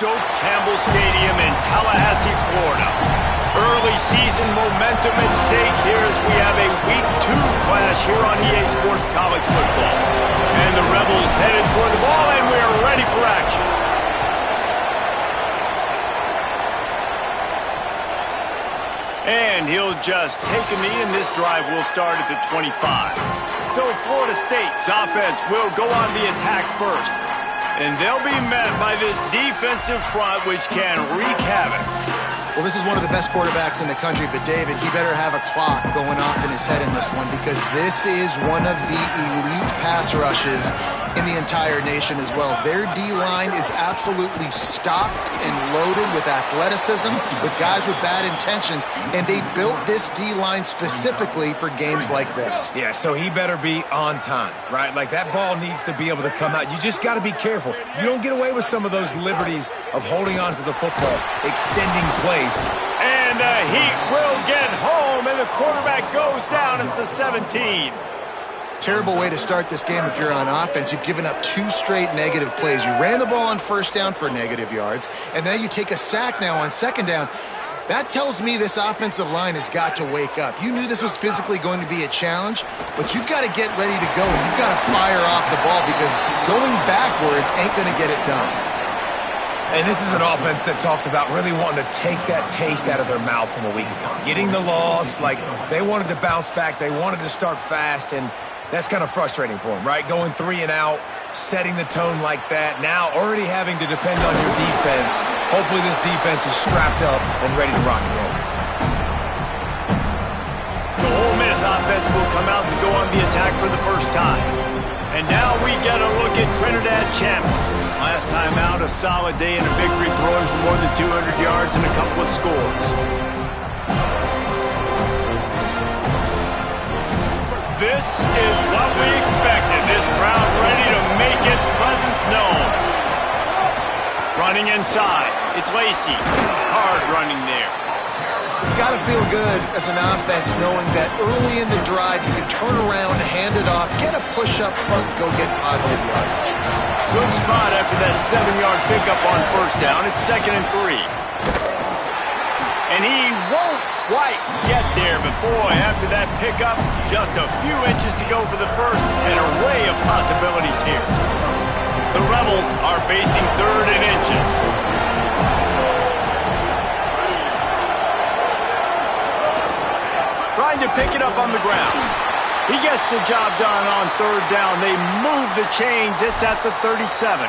Doak Campbell Stadium in Tallahassee, Florida. Early season momentum at stake here as we have a Week 2 clash here on EA Sports College Football. And the Rebels headed for the ball, and we are ready for action. And he'll just take a knee, and this drive will start at the 25. So Florida State's offense will go on the attack first. And they'll be met by this defensive front, which can wreak havoc. Well, this is one of the best quarterbacks in the country, but David, he better have a clock going off in his head in this one, because this is one of the elite pass rushes in the entire nation as well. Their D-line is absolutely stocked and loaded with athleticism, with guys with bad intentions, and they built this D-line specifically for games like this. Yeah, so he better be on time, right? Like, that ball needs to be able to come out. You just got to be careful. You don't get away with some of those liberties of holding on to the football, extending plays. And the Heat will get home, and the quarterback goes down at the 17. Terrible way to start this game if you're on offense. You've given up 2 straight negative plays. You ran the ball on first down for negative yards, and then you take a sack now on second down. That tells me this offensive line has got to wake up. You knew this was physically going to be a challenge, but you've got to get ready to go. You've got to fire off the ball, because going backwards ain't going to get it done. And this is an offense that talked about really wanting to take that taste out of their mouth from a week ago. Getting the loss, like, they wanted to bounce back. They wanted to start fast, and that's kind of frustrating for them, right? Going 3 and out, setting the tone like that, now already having to depend on your defense. Hopefully this defense is strapped up and ready to rock and roll. So Ole Miss offense will come out to go on the attack for the first time. And now we get a look at Trinidad champions. Last time out, a solid day in a victory, throwing for more than 200 yards and a couple of scores. This is what we expected. This crowd ready to make its presence known. Running inside, it's Lacey. Hard running there. It's got to feel good as an offense knowing that early in the drive you can turn around, hand it off, get a push up front, go get positive yardage. Good spot after that 7-yard pickup on first down. It's 2nd and 3. And he won't quite get there, but boy, after that pickup, just a few inches to go for the first. An array of possibilities here. The Rebels are facing 3rd and inches. Trying to pick it up on the ground. He gets the job done on 3rd down. They move the chains. It's at the 37.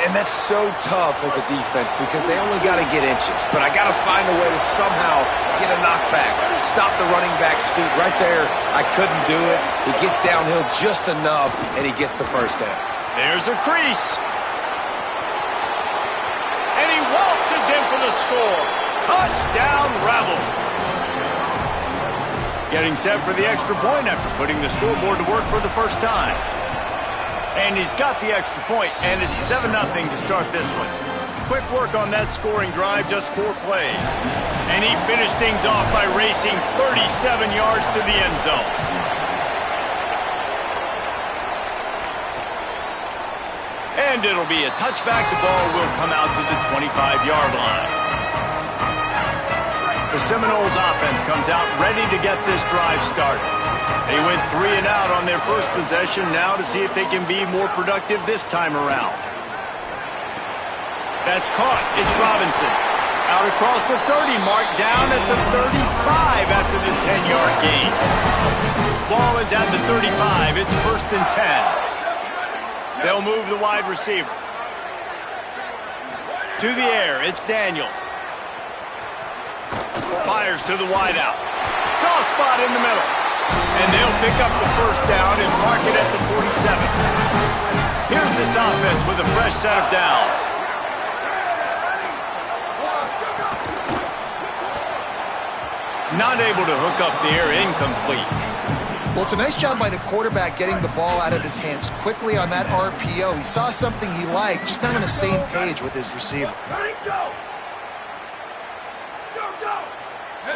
And that's so tough as a defense, because they only got to get inches. But I got to find a way to somehow get a knockback, stop the running back's feet right there. I couldn't do it. He gets downhill just enough, and he gets the first down. There's a crease. And he waltzes in for the score. Touchdown, Rebels. Getting set for the extra point after putting the scoreboard to work for the first time. And he's got the extra point, and it's 7-0 to start this one. Quick work on that scoring drive, just 4 plays. And he finished things off by racing 37 yards to the end zone. And it'll be a touchback. The ball will come out to the 25-yard line. The Seminoles offense comes out ready to get this drive started. They went 3 and out on their first possession, now to see if they can be more productive this time around. That's caught. It's Robinson. Out across the 30 mark, down at the 35 after the 10-yard gain. Ball is at the 35. It's 1st and 10. They'll move the wide receiver. To the air, it's Daniels. Fires to the wideout. Soft spot in the middle. And they'll pick up the first down and mark it at the 47. Here's this offense with a fresh set of downs. Not able to hook up there, incomplete. Well, it's a nice job by the quarterback getting the ball out of his hands quickly on that RPO. He saw something he liked, just not on the same page with his receiver.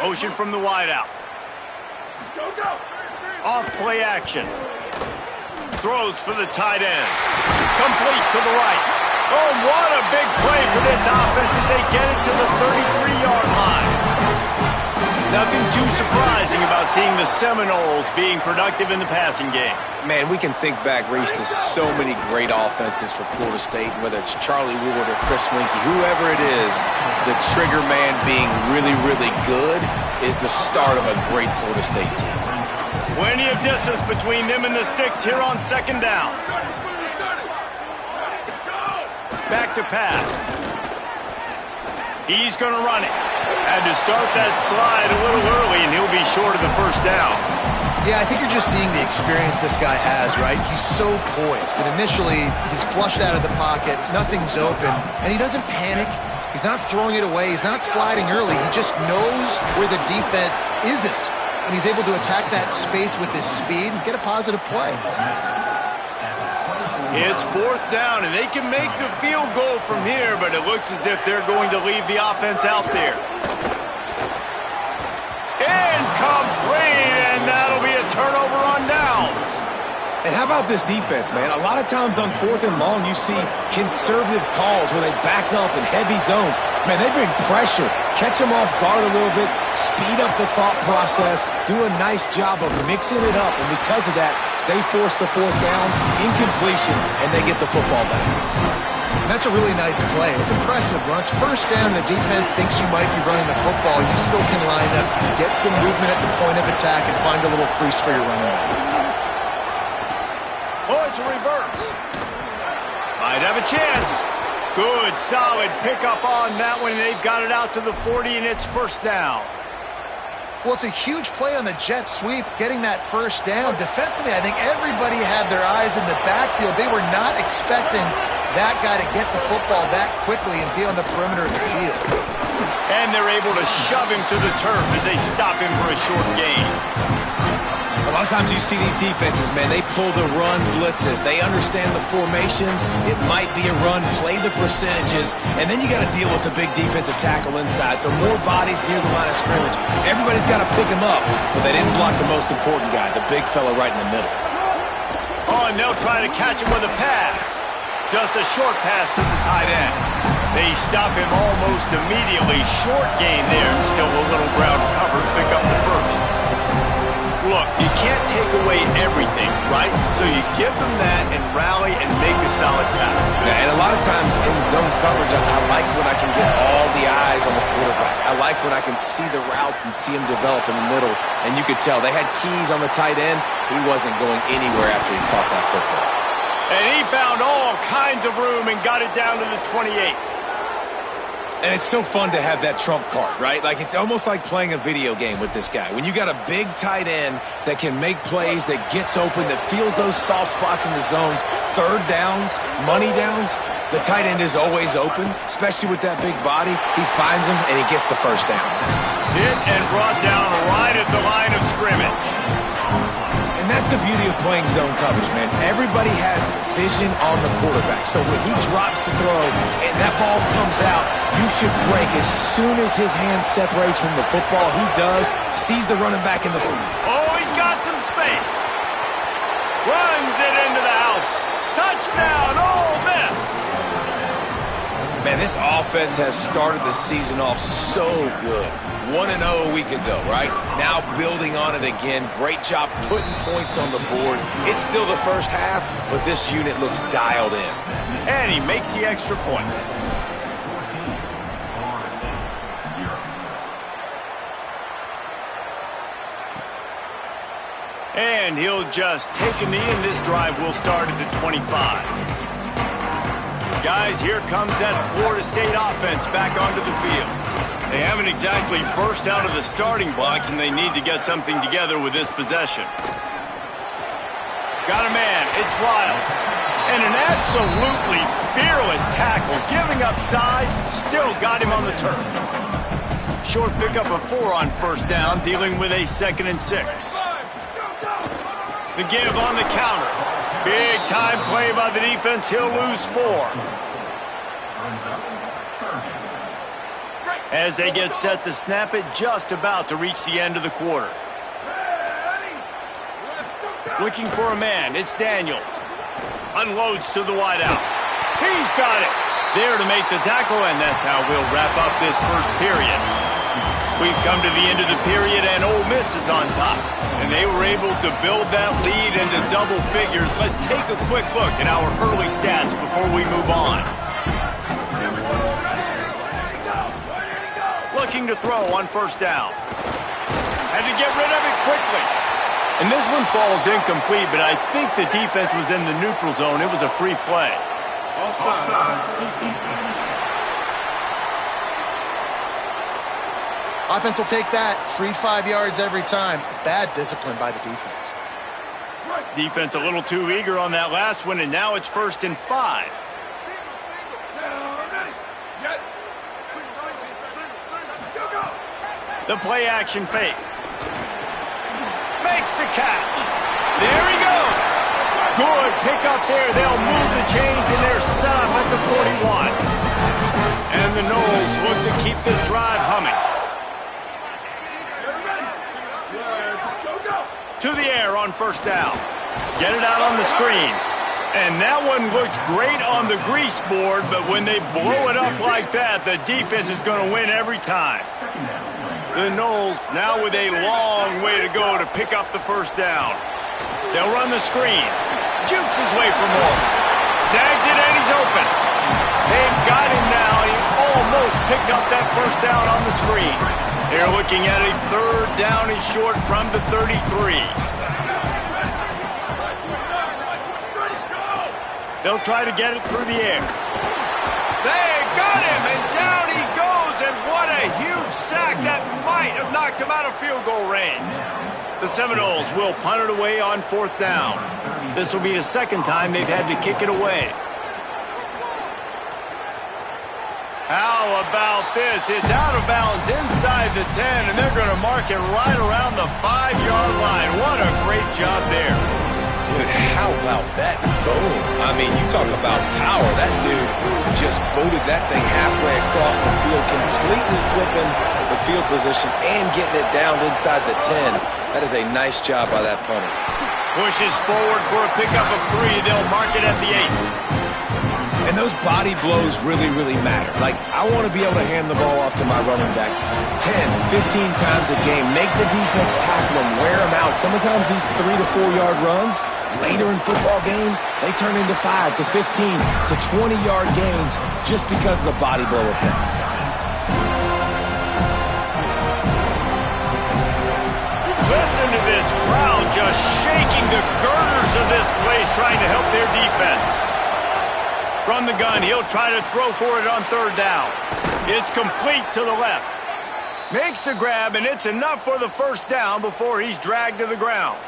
Motion from the wideout. Off play action. Throws for the tight end. Complete to the right. Oh, what a big play for this offense as they get it to the 33-yard line. Nothing too surprising about seeing the Seminoles being productive in the passing game. Man, we can think back, Reese, to so many great offenses for Florida State, whether it's Charlie Ward or Chris Winkie, whoever it is, the trigger man being really, really good is the start of a great Florida State team. Plenty of distance between them and the sticks here on second down. Back to pass. He's going to run it. Had to start that slide a little early, and he'll be short of the first down. Yeah, I think you're just seeing the experience this guy has, right? He's so poised that initially he's flushed out of the pocket, nothing's open, and he doesn't panic. He's not throwing it away. He's not sliding early. He just knows where the defense isn't, and he's able to attack that space with his speed and get a positive play. It's fourth down, and they can make the field goal from here, but it looks as if they're going to leave the offense out there. Incomplete, and that'll be a turnover on downs. And how about this defense, man? A lot of times on fourth and long, you see conservative calls where they back up in heavy zones. Man, they bring pressure, catch them off guard a little bit, speed up the thought process, do a nice job of mixing it up, and because of that, they force the fourth down, incompletion, and they get the football back. And that's a really nice play. It's impressive. When it's first down and the defense thinks you might be running the football, you still can line up, get some movement at the point of attack, and find a little crease for your running back. Oh, it's a reverse. Might have a chance. Good, solid pickup on that one. They've got it out to the 40, and it's first down. Well, it's a huge play on the jet sweep, getting that first down. Defensively, I think everybody had their eyes in the backfield. They were not expecting that guy to get the football that quickly and be on the perimeter of the field. And they're able to shove him to the turf as they stop him for a short gain. A lot of times you see these defenses, man, they pull the run blitzes. They understand the formations. It might be a run, play the percentages, and then you got to deal with the big defensive tackle inside. So more bodies near the line of scrimmage. Everybody's got to pick him up, but they didn't block the most important guy, the big fella right in the middle. Oh, and they'll try to catch him with a pass. Just a short pass to the tight end. They stop him almost immediately. Short gain there, and still a little ground covered. Pick up the first. Look, you can't take away everything, right? So you give them that and rally and make a solid tackle. Yeah, and a lot of times in zone coverage, I like when I can get all the eyes on the quarterback. I like when I can see the routes and see him develop in the middle. And you could tell they had keys on the tight end. He wasn't going anywhere after he caught that football. And he found all kinds of room and got it down to the 28. And it's so fun to have that trump card, right? Like, it's almost like playing a video game with this guy. When you got a big tight end that can make plays, that gets open, that feels those soft spots in the zones, third downs, money downs, the tight end is always open, especially with that big body. He finds him, and he gets the first down. Hit and brought down right at the line of scrimmage. And that's the beauty of playing zone coverage, man. Everybody has vision on the quarterback. So when he drops to throw and that ball comes out, you should break as soon as his hand separates from the football. He does, sees the running back in the field. Oh, he's got some space. Runs it into the house. Touchdown, Ole Miss. Man, this offense has started the season off so good. 1-0 a week ago, right? Now building on it again. Great job putting points on the board. It's still the first half, but this unit looks dialed in. And he makes the extra point. And he'll just take a knee, and this drive will start at the 25. Guys, here comes that Florida State offense back onto the field. They haven't exactly burst out of the starting blocks, and they need to get something together with this possession. Got a man. It's Wiles. And an absolutely fearless tackle, giving up size, still got him on the turf. Short pickup of 4 on first down, dealing with a 2nd and 6. The give on the counter. Big time play by the defense. He'll lose 4. As they get set to snap it, just about to reach the end of the quarter. Looking for a man, it's Daniels. Unloads to the wideout. He's got it. There to make the tackle, and that's how we'll wrap up this first period. We've come to the end of the period, and Ole Miss is on top. And they were able to build that lead into double figures. Let's take a quick look at our early stats before we move on. Looking to throw on first down. Had to get rid of it quickly. And this one falls incomplete, but I think the defense was in the neutral zone. It was a free play. Offense will take that. Free 5 yards every time. Bad discipline by the defense. Defense a little too eager on that last one, and now it's 1st and 5. The play action fake. Makes the catch. There he goes. Good pick up there. They'll move the chains, and they're set up at the 41. And the Noles look to keep this drive humming. To the air on first down. Get it out on the screen. And that one looked great on the grease board, but when they blow it up like that, the defense is going to win every time. The Noles now with a long way to go to pick up the first down. They'll run the screen. Jukes his way for more. Snags it, and he's open. They've got him now. He almost picked up that first down on the screen. They're looking at a 3rd down and short from the 33. They'll try to get it through the air. They got him, and down he goes, and what a huge sack that might have knocked him out of field goal range. The Seminoles will punt it away on 4th down. This will be the 2nd time they've had to kick it away. How about this? It's out of bounds inside the 10, and they're going to mark it right around the 5-yard line. What a great job there. Dude, how about that boom? I mean, you talk about power. That dude just booted that thing halfway across the field, completely flipping the field position and getting it down inside the 10. That is a nice job by that punter. Pushes forward for a pickup of 3. They'll mark it at the 8. And those body blows really, really matter. Like, I want to be able to hand the ball off to my running back 10, 15 times a game. Make the defense tackle them, wear them out. Sometimes these 3 to 4 yard runs, later in football games, they turn into 5 to 15 to 20-yard gains just because of the body blow effect. Listen to this crowd just shaking the girders of this place, trying to help their defense. From the gun, he'll try to throw for it on 3rd down. It's complete to the left. Makes the grab, and it's enough for the first down before he's dragged to the ground.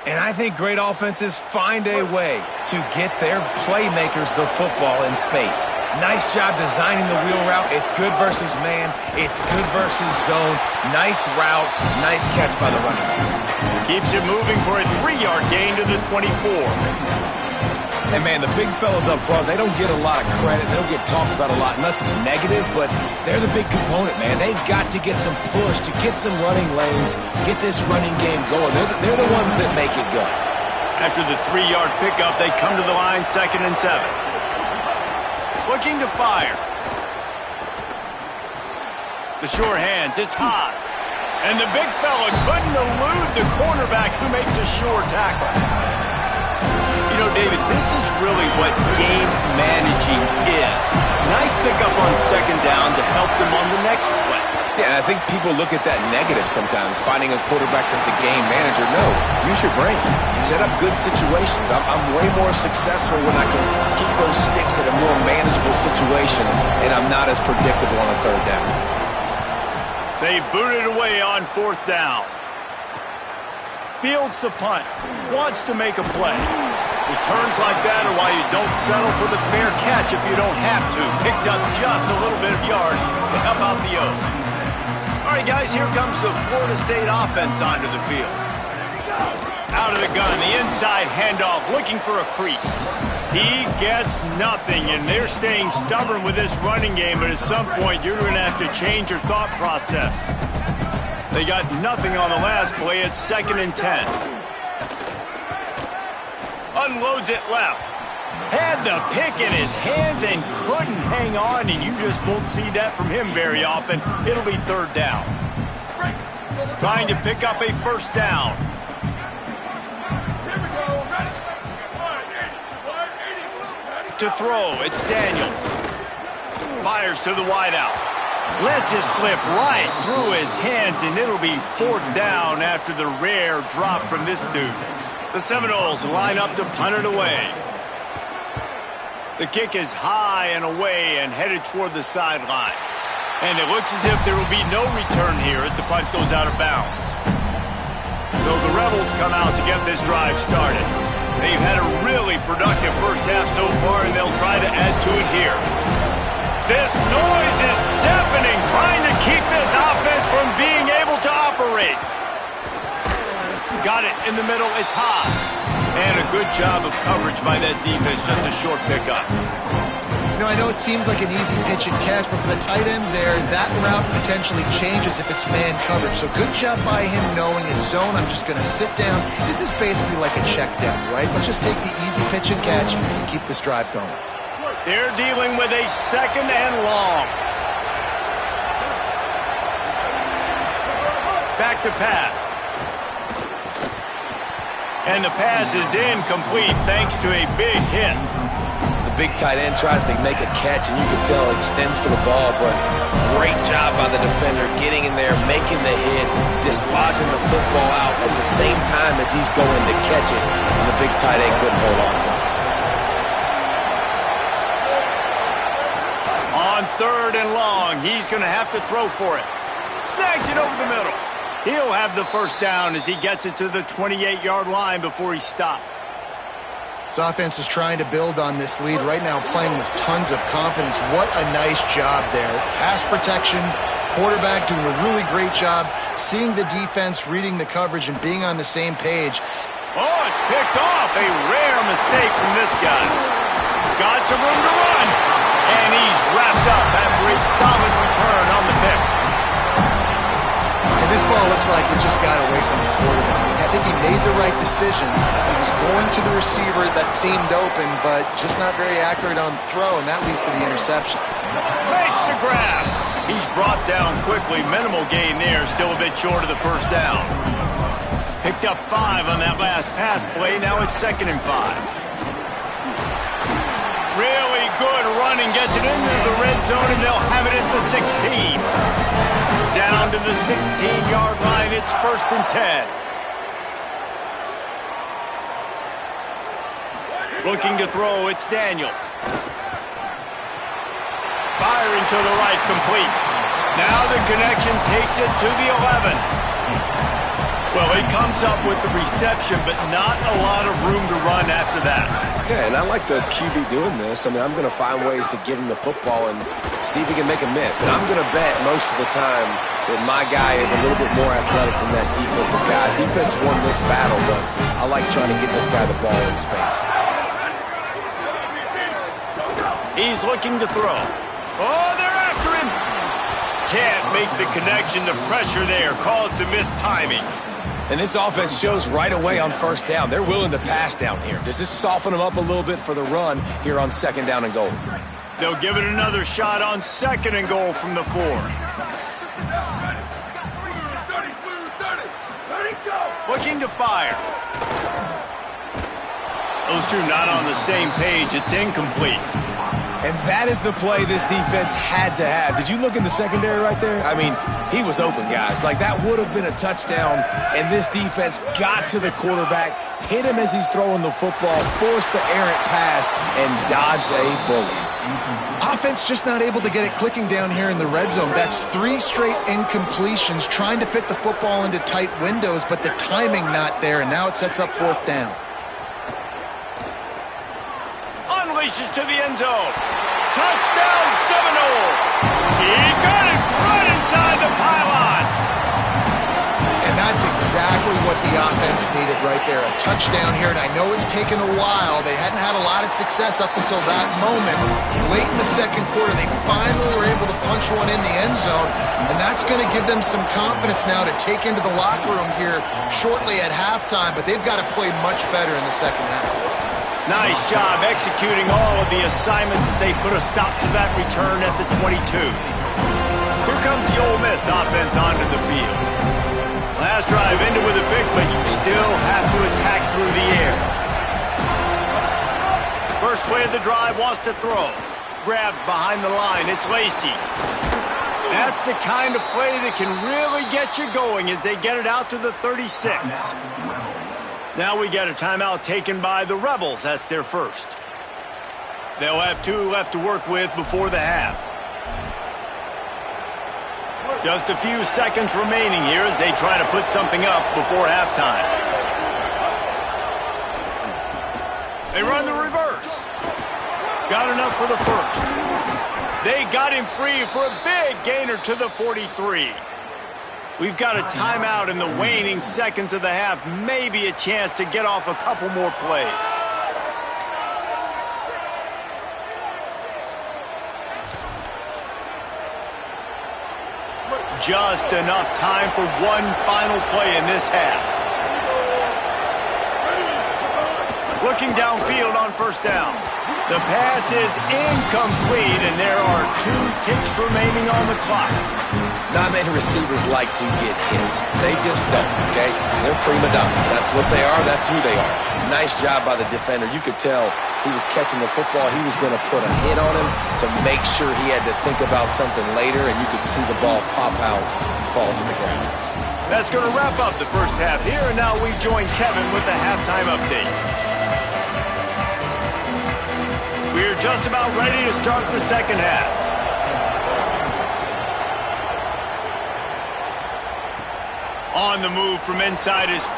And I think great offenses find a way to get their playmakers the football in space. Nice job designing the wheel route. It's good versus man. It's good versus zone. Nice route. Nice catch by the running back. Keeps it moving for a 3-yard gain to the 24. And, man, the big fellas up front, they don't get a lot of credit. They don't get talked about a lot unless it's negative, but they're the big component, man. They've got to get some push, to get some running lanes, get this running game going. They're the ones that make it go. After the 3-yard pickup, they come to the line, 2nd and 7. Looking to fire. The sure hands, it's Haas. And the big fella couldn't elude the cornerback who makes a sure tackle. You know, David, this is really what game managing is. Nice pickup on 2nd down to help them on the next play. Yeah, and I think people look at that negative sometimes, finding a quarterback that's a game manager. No, use your brain. Set up good situations. I'm way more successful when I can keep those sticks in a more manageable situation, and I'm not as predictable on a 3rd down. They boot it away on 4th down. Fields the punt. Wants to make a play. Returns like that are why you don't settle for the fair catch if you don't have to. Picks up just a little bit of yards to help out the O. All right, guys, here comes the Florida State offense onto the field. Out of the gun, the inside handoff, looking for a crease. He gets nothing, and they're staying stubborn with this running game, but at some point you're going to have to change your thought process. They got nothing on the last play. It's 2nd and 10. Unloads it left. Had the pick in his hands and couldn't hang on, and you just won't see that from him very often. It'll be third down. Trying to pick up a first down. To throw, it's Daniels. Fires to the wideout. Lets it slip right through his hands, and it'll be fourth down after the rare drop from this dude. The Seminoles line up to punt it away. The kick is high and away and headed toward the sideline. And it looks as if there will be no return here as the punt goes out of bounds. So the Rebels come out to get this drive started. They've had a really productive first half so far, and they'll try to add to it here. This noise is deafening, trying to keep this offense from being able to operate. Got it in the middle, it's Haas. And a good job of coverage by that defense, just a short pickup. You know, I know it seems like an easy pitch and catch, but for the tight end there, that route potentially changes if it's man coverage. So good job by him knowing it's zone. I'm just going to sit down. This is basically like a check down, right? Let's just take the easy pitch and catch and keep this drive going. They're dealing with a second and long. Back to pass. And the pass is incomplete thanks to a big hit. The big tight end tries to make a catch, and you can tell it extends for the ball, but great job by the defender getting in there, making the hit, dislodging the football out at the same time as he's going to catch it, and the big tight end couldn't hold on to it. On third and long, he's going to have to throw for it. Snags it over the middle. He'll have the first down as he gets it to the 28-yard line before he stopped. This offense is trying to build on this lead right now, playing with tons of confidence. What a nice job there. Pass protection, quarterback doing a really great job, seeing the defense, reading the coverage, and being on the same page. Oh, it's picked off. A rare mistake from this guy. Got some room to run. And he's wrapped up after a solid return on the pick. And this ball looks like it just got away from the quarterback. I think he made the right decision. He was going to the receiver that seemed open, but just not very accurate on the throw, and that leads to the interception. Makes the grab. He's brought down quickly. Minimal gain there, still a bit short of the first down. Picked up 5 on that last pass play. Now it's 2nd and 5. Really good running, gets it into the red zone, and they'll have it at the 16. Down to the 16-yard line, it's 1st and 10. Looking to throw, it's Daniels. Firing to the right, complete. Now the connection takes it to the 11. Well, he comes up with the reception, but not a lot of room to run after that. Yeah, and I like the QB doing this. I mean, I'm going to find ways to give him the football and see if he can make a miss. And I'm going to bet most of the time that my guy is a little bit more athletic than that defensive guy. Defense won this battle, but I like trying to get this guy the ball in space. He's looking to throw. Oh, they're after him. Can't make the connection. The pressure there caused the missed timing. And this offense shows right away on first down. They're willing to pass down here. Does this soften them up a little bit for the run here on 2nd down and goal? They'll give it another shot on 2nd and goal from the 4. Looking to fire. Those two not on the same page. It's incomplete. And that is the play this defense had to have. Did you look in the secondary right there? I mean, he was open, guys. Like, that would have been a touchdown, and this defense got to the quarterback, hit him as he's throwing the football, forced the errant pass, and dodged a bully. Offense just not able to get it clicking down here in the red zone. That's 3 straight incompletions, trying to fit the football into tight windows, but the timing not there, and now it sets up 4th down. Unleashes to the end zone. Touchdown, Seminoles. He got it right inside the pylon. And that's exactly what the offense needed right there. A touchdown here, and I know it's taken a while. They hadn't had a lot of success up until that moment. Late in the 2nd quarter, they finally were able to punch one in the end zone, and that's going to give them some confidence now to take into the locker room here shortly at halftime, but they've got to play much better in the 2nd half. Nice job executing all of the assignments as they put a stop to that return at the 22. Here comes the Ole Miss offense onto the field. Last drive ended with a pick, but you still have to attack through the air. First play of the drive wants to throw. Grabbed behind the line. It's Lacy. That's the kind of play that can really get you going as they get it out to the 36. Now we get a timeout taken by the Rebels. That's their first. They'll have 2 left to work with before the half. Just a few seconds remaining here as they try to put something up before halftime. They run the reverse. Got enough for the first. They got him free for a big gainer to the 43. We've got a timeout in the waning seconds of the half. Maybe a chance to get off a couple more plays. Just enough time for one final play in this half. Looking downfield on first down. The pass is incomplete, and there are 2 ticks remaining on the clock. Not many receivers like to get hit. They just don't, okay? They're prima donnas. That's what they are. That's who they are. Nice job by the defender. You could tell he was catching the football. He was going to put a hit on him to make sure he had to think about something later, and you could see the ball pop out and fall to the ground. That's going to wrap up the first half here, and now we join Kevin with the halftime update. We're just about ready to start the second half. On the move from inside his 5.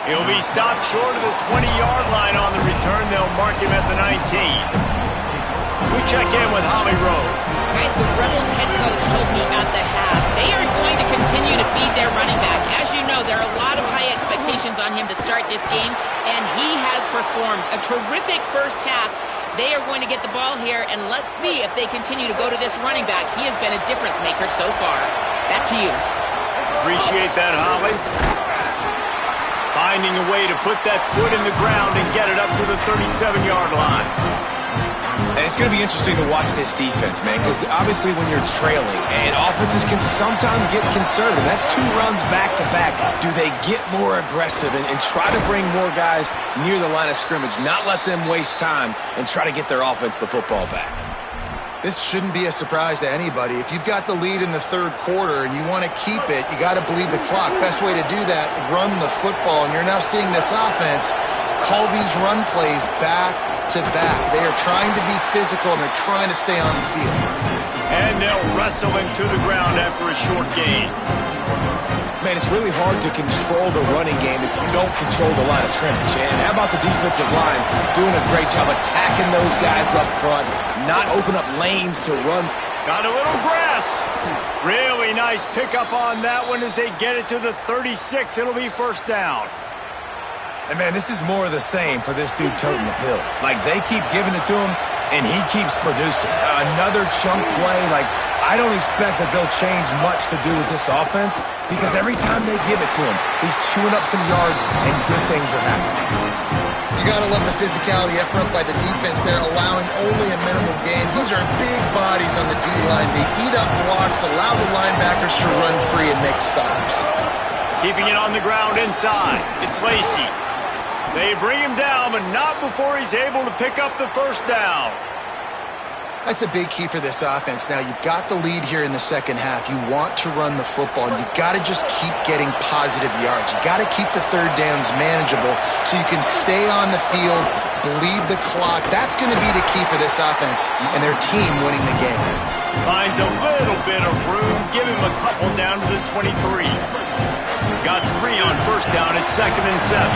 He'll be stopped short of the 20-yard line on the return. They'll mark him at the 19. We check in with Holly Rowe. Guys, the Rebels head coach told me at the half they are going to continue to feed their running back. As you know, there are a lot of high expectations on him to start this game, and he has performed a terrific first half. They are going to get the ball here, and let's see if they continue to go to this running back. He has been a difference maker so far. Back to you. Appreciate that, Holly. Finding a way to put that foot in the ground and get it up to the 37-yard line. And it's going to be interesting to watch this defense, man, because obviously when you're trailing, and offenses can sometimes get conservative. That's 2 runs back-to-back. Do they get more aggressive and try to bring more guys near the line of scrimmage, not let them waste time, and try to get their offense the football back? This shouldn't be a surprise to anybody. If you've got the lead in the third quarter and you want to keep it, you got to bleed the clock. Best way to do that, run the football. And you're now seeing this offense call these run plays back to back. They are trying to be physical, and they're trying to stay on the field. And they'll wrestle him to the ground after a short gain. Man, it's really hard to control the running game if you don't control the line of scrimmage. And how about the defensive line doing a great job attacking those guys up front, not open up lanes to run. Got a little grass. Really nice pickup on that one as they get it to the 36. It'll be first down. And, man, this is more of the same for this dude toting the pill. Like, they keep giving it to him, and he keeps producing. Another chunk play. Like, I don't expect that they'll change much to do with this offense because every time they give it to him, he's chewing up some yards, and good things are happening. You got to love the physicality up front by the defense. They're allowing only a minimal gain. These are big bodies on the D-line. They eat up blocks, allow the linebackers to run free and make stops. Keeping it on the ground inside. It's Lacy. They bring him down, but not before he's able to pick up the first down. That's a big key for this offense. Now, you've got the lead here in the second half. You want to run the football, and you've got to just keep getting positive yards. You've got to keep the third downs manageable so you can stay on the field, bleed the clock. That's going to be the key for this offense and their team winning the game. Finds a little bit of room. Give him a couple down to the 23. Got 3 on first down at 2nd and 7.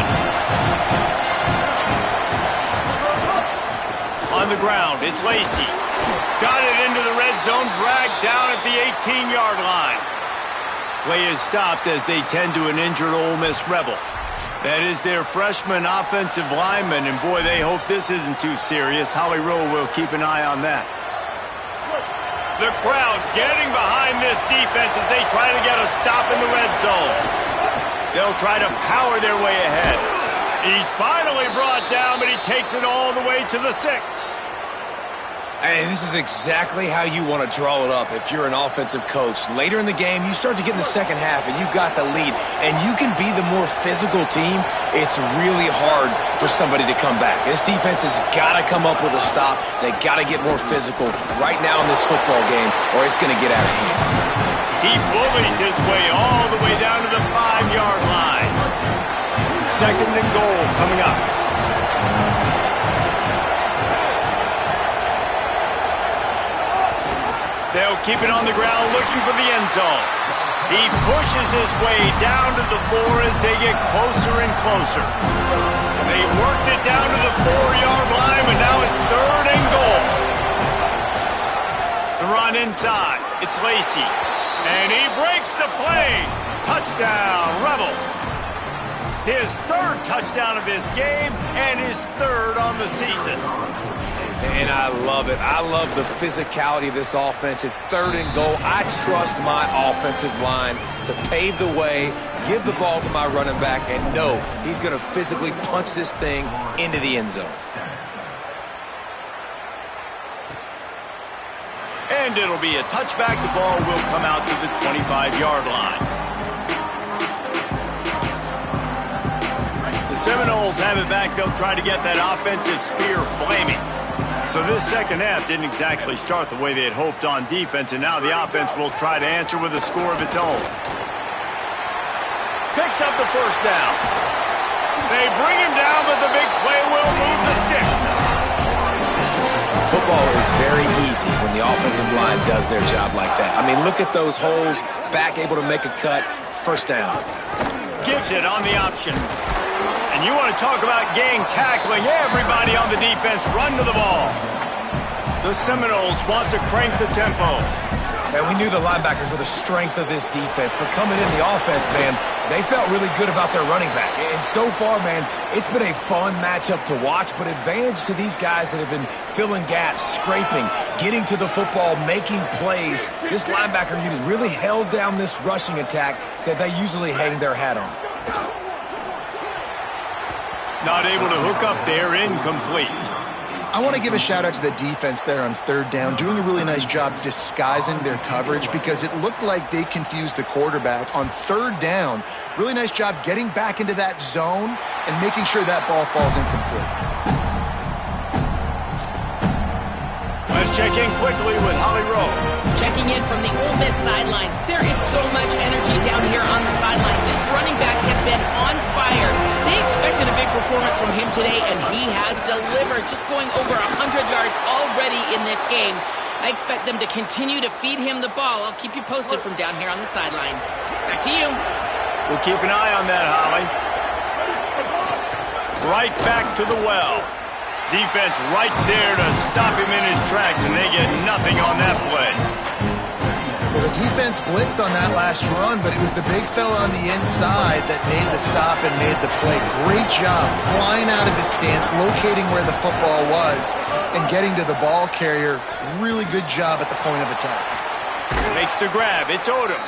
On the ground, it's Lacy. Got it into the red zone, dragged down at the 18-yard line. Play is stopped as they tend to an injured Ole Miss Rebel. That is their freshman offensive lineman, and boy, they hope this isn't too serious. Holly Rowe will keep an eye on that. The crowd getting behind this defense as they try to get a stop in the red zone. They'll try to power their way ahead. He's finally brought down, but he takes it all the way to the 6. And this is exactly how you want to draw it up if you're an offensive coach. Later in the game, you start to get in the second half, and you've got the lead, and you can be the more physical team. It's really hard for somebody to come back. This defense has got to come up with a stop. They got to get more physical right now in this football game, or it's going to get out of hand. He bullies his way all the way down to the 5-yard line. 2nd and goal coming up. They'll keep it on the ground looking for the end zone. He pushes his way down to the 4 as they get closer and closer. They worked it down to the 4-yard line, but now it's 3rd and goal. The run inside. It's Lacy. And he breaks the play. Touchdown, Rebels. His 3rd touchdown of this game and his 3rd on the season. And I love it. I love the physicality of this offense. It's 3rd and goal. I trust my offensive line to pave the way, give the ball to my running back, and know he's going to physically punch this thing into the end zone. And it'll be a touchback. The ball will come out to the 25-yard line. The Seminoles have it back. They'll try to get that offensive spear flaming. So this second half didn't exactly start the way they had hoped on defense, and now the offense will try to answer with a score of its own. Picks up the 1st down. They bring him down, but the big play will move the sticks. Football is very easy when the offensive line does their job like that. I mean, look at those holes, back able to make a cut, 1st down. Gives it on the option. And you want to talk about gang tackling. Everybody on the defense run to the ball. The Seminoles want to crank the tempo. And we knew the linebackers were the strength of this defense, but coming in the offense, man, they felt really good about their running back. And so far, man, it's been a fun matchup to watch, but advantage to these guys that have been filling gaps, scraping, getting to the football, making plays. This linebacker unit really held down this rushing attack that they usually hang their hat on. Not able to hook up there, incomplete. I want to give a shout out to the defense there on 3rd down, doing a really nice job disguising their coverage because it looked like they confused the quarterback on 3rd down. Really nice job getting back into that zone and making sure that ball falls incomplete. Let's check in quickly with Holly Rowe. Checking in from the Ole Miss sideline. There is so much energy down here on the sideline. This running back has been on fire. They expected a big performance from him today, and he has delivered, just going over 100 yards already in this game. I expect them to continue to feed him the ball. I'll keep you posted from down here on the sidelines. Back to you. We'll keep an eye on that, Holly. Right back to the well. Defense right there to stop him in his tracks, and they get nothing on that play. Well, the defense blitzed on that last run, but it was the big fella on the inside that made the stop and made the play. Great job flying out of his stance, locating where the football was, and getting to the ball carrier. Really good job at the point of attack. Makes the grab. It's Odom.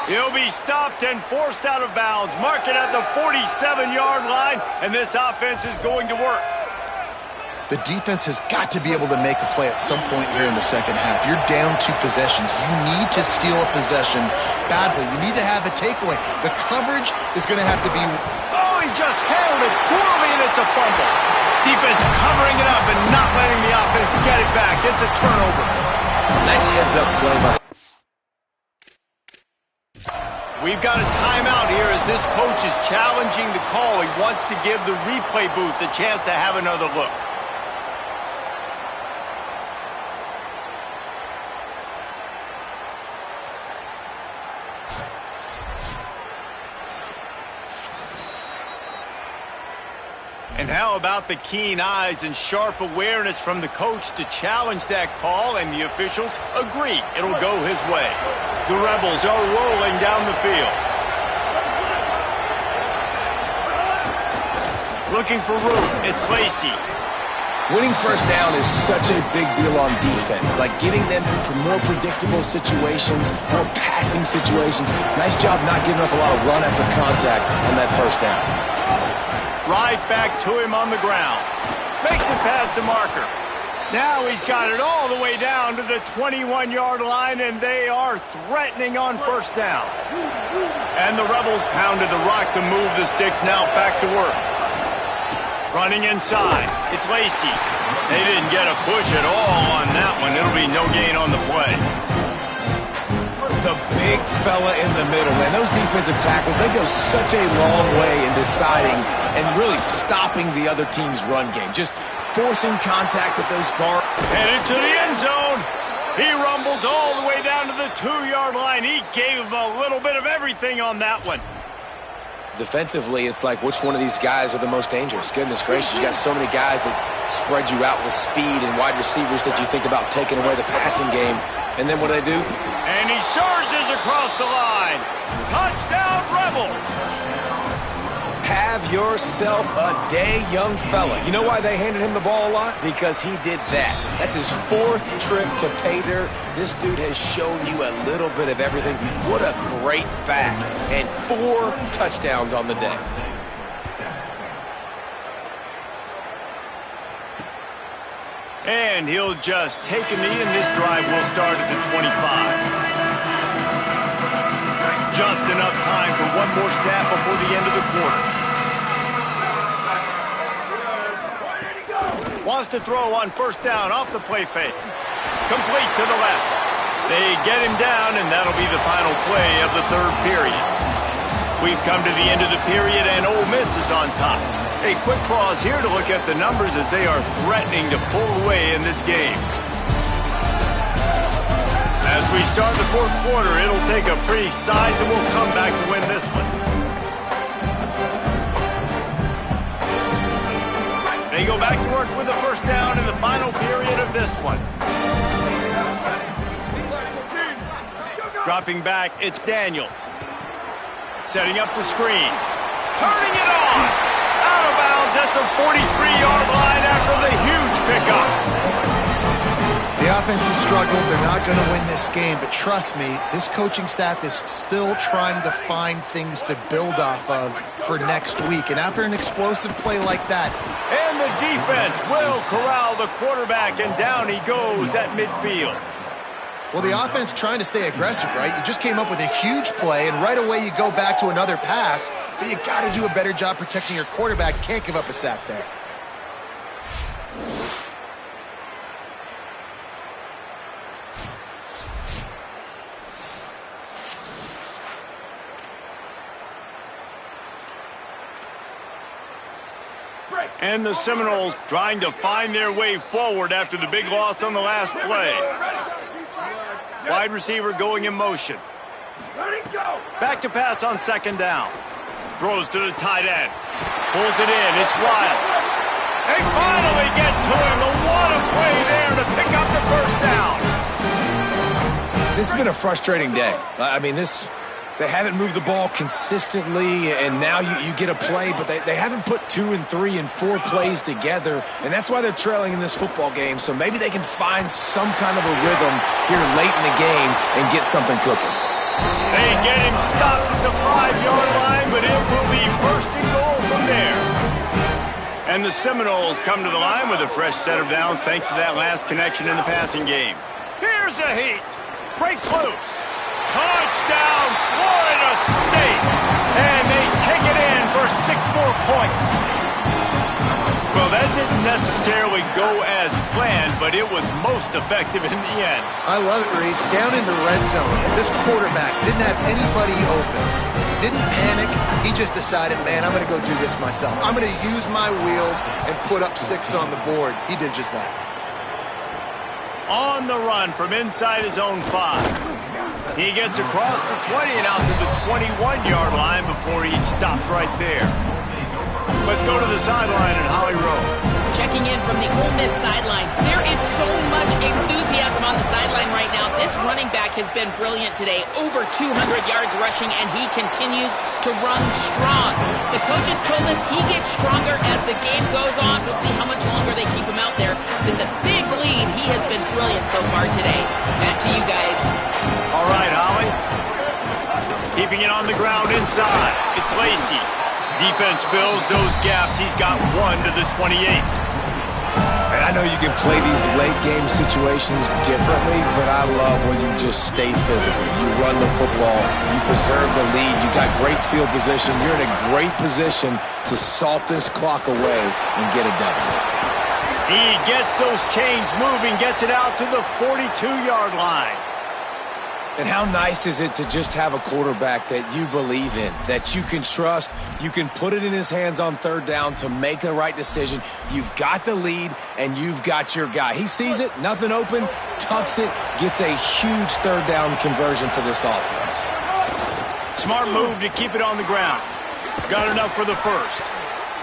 He'll be stopped and forced out of bounds. Mark it at the 47-yard line, and this offense is going to work. The defense has got to be able to make a play at some point here in the second half. You're down 2 possessions. You need to steal a possession badly. You need to have a takeaway. The coverage is going to have to be... Oh, he just handled it poorly, and it's a fumble. Defense covering it up and not letting the offense get it back. It's a turnover. Nice heads-up play by... We've got a timeout here as this coach is challenging the call. He wants to give the replay booth the chance to have another look. And how about the keen eyes and sharp awareness from the coach to challenge that call, and the officials agree it'll go his way. The Rebels are rolling down the field. Looking for room, it's Lacy. Winning 1st down is such a big deal on defense, like getting them into more predictable situations, more passing situations. Nice job not giving up a lot of run after contact on that 1st down. Right back to him on the ground. Makes it past the marker. Now he's got it all the way down to the 21-yard line, and they are threatening on first down. And the Rebels pounded the rock to move the sticks, now back to work. Running inside, it's Lacy. They didn't get a push at all on that one. It'll be no gain on the play. The big fella in the middle, man. Those defensive tackles, they go such a long way in deciding and really stopping the other team's run game. Just forcing contact with those guards. Headed to the end zone. He rumbles all the way down to the 2-yard line. He gave him a little bit of everything on that one. Defensively, it's like which one of these guys are the most dangerous? Goodness gracious, you got so many guys that spread you out with speed and wide receivers that you think about taking away the passing game. And then what do they do? And he surges across the line. Touchdown, Rebels! Have yourself a day, young fella. You know why they handed him the ball a lot? Because he did that. That's his 4th trip to pay dirt. This dude has shown you a little bit of everything. What a great back. And 4 touchdowns on the day. And he'll just take a knee, and this drive will start at the 25. Just enough time for one more snap before the end of the quarter. Wants to throw on first down off the play fake. Complete to the left. They get him down, and that'll be the final play of the 3rd period. We've come to the end of the period, and Ole Miss is on top. A quick pause here to look at the numbers as they are threatening to pull away in this game. As we start the 4th quarter, it'll take a pretty sizable comeback to win this one. They go back to work with the first down in the final period of this one. Dropping back, it's Daniels. Setting up the screen. Turning it on! Out of bounds at the 43-yard line after the huge pickup. The offense has struggled. They're not going to win this game, but trust me, this coaching staff is still trying to find things to build off of for next week. And after an explosive play like that... And the defense will corral the quarterback, and down he goes at midfield. Well, the offense trying to stay aggressive, right? You just came up with a huge play, and right away you go back to another pass, but you got to do a better job protecting your quarterback. Can't give up a sack there. And the Seminoles trying to find their way forward after the big loss on the last play. Wide receiver going in motion. Back to pass on second down. Throws to the tight end. Pulls it in. It's Wiles. They finally get to him. What a play there to pick up the first down. This has been a frustrating day. I mean, they haven't moved the ball consistently, and now you get a play, but they haven't put 2 and 3 and 4 plays together, and that's why they're trailing in this football game. So maybe they can find some kind of a rhythm here late in the game and get something cooking. They get him stopped at the 5-yard line, but it will be first and goal from there. And the Seminoles come to the line with a fresh set of downs thanks to that last connection in the passing game. Here's a heat. Breaks loose. Touchdown, Florida State. And they take it in for 6 more points. Well, that didn't necessarily go as planned, but it was most effective in the end. I love it, Reese. Down in the red zone, this quarterback didn't have anybody open. Didn't panic. He just decided, man, I'm going to go do this myself. I'm going to use my wheels and put up 6 on the board. He did just that. On the run from inside his own 5. He gets across the 20 and out to the 21-yard line before he's stopped right there. Let's go to the sideline at Holly Rowe. Checking in from the Ole Miss sideline. There is so much enthusiasm on the sideline right now. This running back has been brilliant today. Over 200 yards rushing, and he continues to run strong. The coaches told us he gets stronger as the game goes on. We'll see how much longer they keep him out there. With a big lead, he has been brilliant so far today. Back to you guys. All right, Holly. Keeping it on the ground inside. It's Lacy. Defense fills those gaps. He's got 1 to the 28. And I know you can play these late-game situations differently, but I love when you just stay physical. You run the football, you preserve the lead, you got great field position. You're in a great position to salt this clock away and get a W. He gets those chains moving, gets it out to the 42-yard line. And how nice is it to just have a quarterback that you believe in, that you can trust, you can put it in his hands on third down to make the right decision. You've got the lead, and you've got your guy. He sees it, nothing open, tucks it, gets a huge third down conversion for this offense. Smart move to keep it on the ground. Got enough for the first.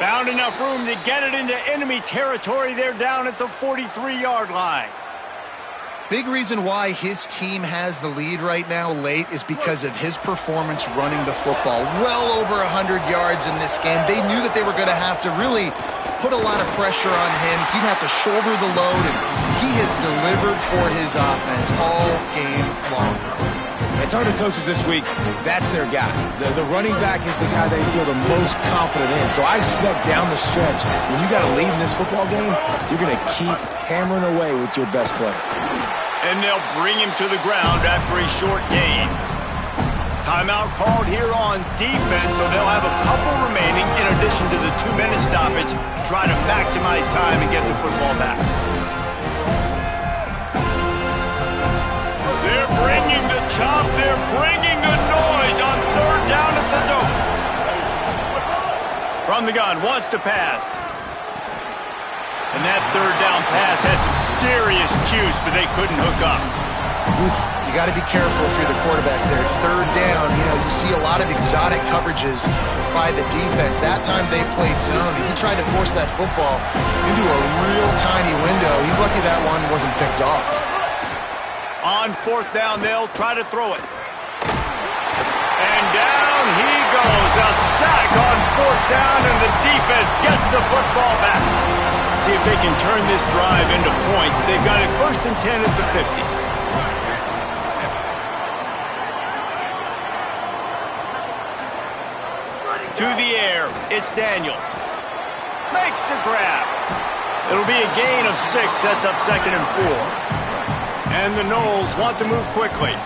Found enough room to get it into enemy territory. They're down at the 43-yard line. Big reason why his team has the lead right now late is because of his performance running the football. Well over 100 yards in this game. They knew that they were going to have to really put a lot of pressure on him. He'd have to shoulder the load, and he has delivered for his offense all game long. And talking to coaches this week, that's their guy. The running back is the guy they feel the most confident in. So I expect down the stretch, when you got a lead in this football game, you're going to keep hammering away with your best player. And they'll bring him to the ground after a short gain. Timeout called here on defense, so they'll have a couple remaining in addition to the 2-minute stoppage to try to maximize time and get the football back. They're bringing the chop, they're bringing the noise on third down at the Dome. From the gun, wants to pass. And that third down pass had some serious juice, but they couldn't hook up. You got to be careful if you're the quarterback there. Third down, you see a lot of exotic coverages by the defense. That time they played zone. He tried to force that football into a real tiny window. He's lucky that one wasn't picked off. On fourth down, they'll try to throw it. And down he goes. A sack on fourth down, and the defense gets the football back. See if they can turn this drive into points. They've got it 1st and 10 at the 50. To the air, it's Daniels. Makes the grab. It'll be a gain of 6, sets up 2nd and 4. And the Noles want to move quickly.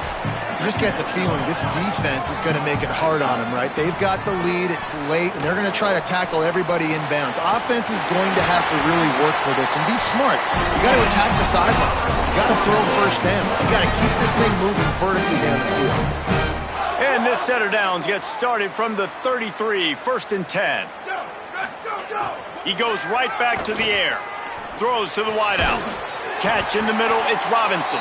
You just get the feeling this defense is going to make it hard on them, right? They've got the lead, it's late, and they're going to try to tackle everybody inbounds. Offense is going to have to really work for this and be smart. You got to attack the sidelines. You got to throw first downs. You got to keep this thing moving vertically down the field. And this set of downs gets started from the 33, 1st and 10. He goes right back to the air. Throws to the wideout. Catch in the middle, it's Robinson.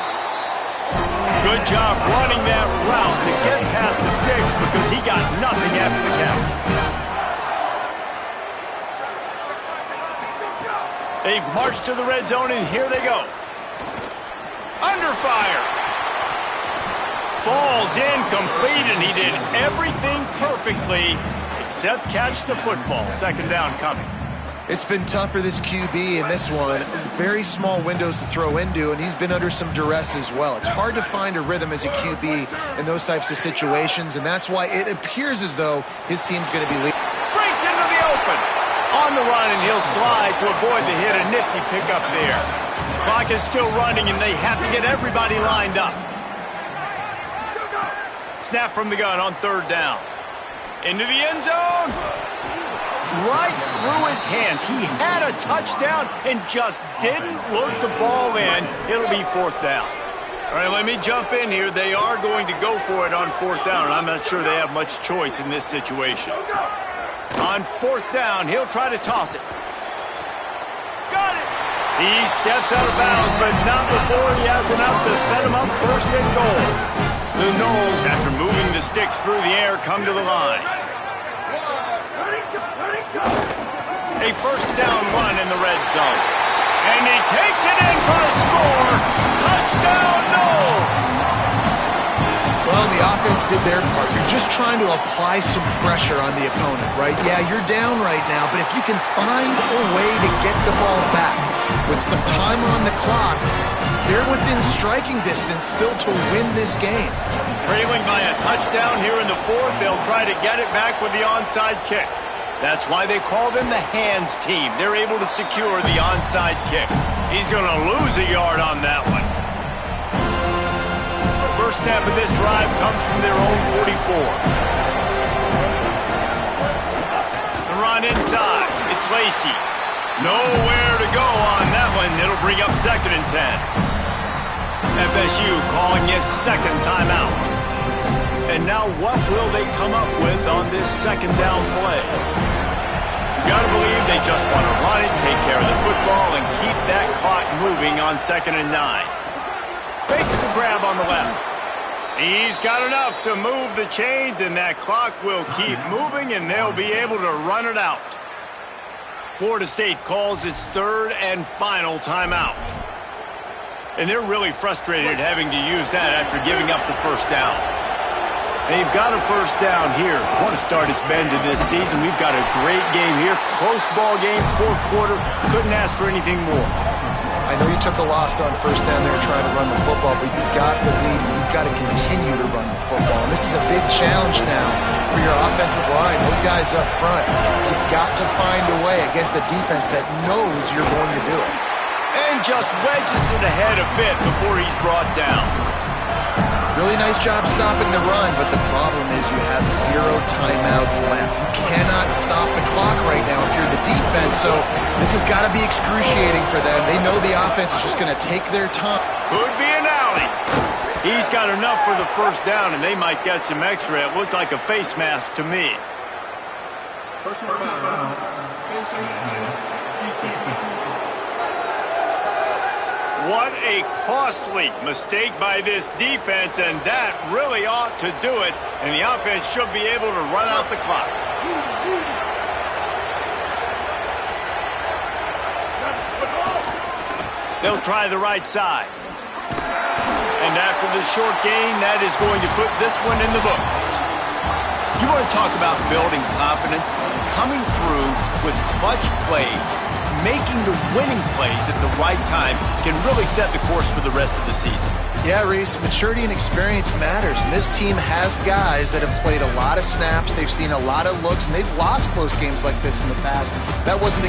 Good job running that route to get past the sticks because he got nothing after the catch. They've marched to the red zone, and here they go. Under fire. Falls incomplete, and he did everything perfectly except catch the football. 2nd down coming. It's been tough for this QB in this one. Very small windows to throw into, and he's been under some duress as well. It's hard to find a rhythm as a QB in those types of situations, and that's why it appears as though his team's going to be leading. Breaks into the open. On the run, and he'll slide to avoid the hit. A nifty pickup there. Clock is still running, and they have to get everybody lined up. Snap from the gun on 3rd down. Into the end zone. Right through his hands. He had a touchdown and just didn't look the ball in. It'll be 4th down. All right, let me jump in here. They are going to go for it on 4th down, and I'm not sure they have much choice in this situation. On 4th down, he'll try to toss it. Got it! He steps out of bounds, but not before he has enough to set him up 1st and goal. The Noles, after moving the sticks through the air, come to the line. A 1st down run in the red zone. And he takes it in for a score. Touchdown, Noles! Well, the offense did their part. You're just trying to apply some pressure on the opponent, right? Yeah, you're down right now, but if you can find a way to get the ball back with some time on the clock, they're within striking distance still to win this game. Trailing by a touchdown here in the 4th, they'll try to get it back with the onside kick. That's why they call them the hands team. They're able to secure the onside kick. He's going to lose a yard on that one. First snap of this drive comes from their own 44. The run inside. It's Lacy. Nowhere to go on that one. It'll bring up 2nd and 10. FSU calling it second timeout. And now what will they come up with on this second down play? You got to believe they just want to run it, take care of the football, and keep that clock moving on 2nd and 9. Fakes the grab on the left. He's got enough to move the chains, and that clock will keep moving, and they'll be able to run it out. Florida State calls its 3rd and final timeout. And they're really frustrated having to use that after giving up the first down. They've got a first down here. Want to start its bend to this season. We've got a great game here. Close ball game, 4th quarter. Couldn't ask for anything more. I know you took a loss on first down there trying to run the football, but you've got the lead and you've got to continue to run the football. And this is a big challenge now for your offensive line. Those guys up front, you've got to find a way against a defense that knows you're going to do it. And just wedges it ahead a bit before he's brought down. Really nice job stopping the run, but the problem is you have 0 timeouts left. You cannot stop the clock right now if you're the defense, so this has got to be excruciating for them. They know the offense is just going to take their time. Could be an alley. He's got enough for the first down, and they might get some extra. It looked like a face mask to me. Personal foul. What a costly mistake by this defense, and that really ought to do it, and the offense should be able to run out the clock. They'll try the right side. And after the short gain, that is going to put this one in the books. You want to talk about building confidence? Coming through with clutch plays, making the winning plays at the right time can really set the course for the rest of the season. Yeah, Reese, maturity and experience matters, and this team has guys that have played a lot of snaps, they've seen a lot of looks, and they've lost close games like this in the past. That wasn't the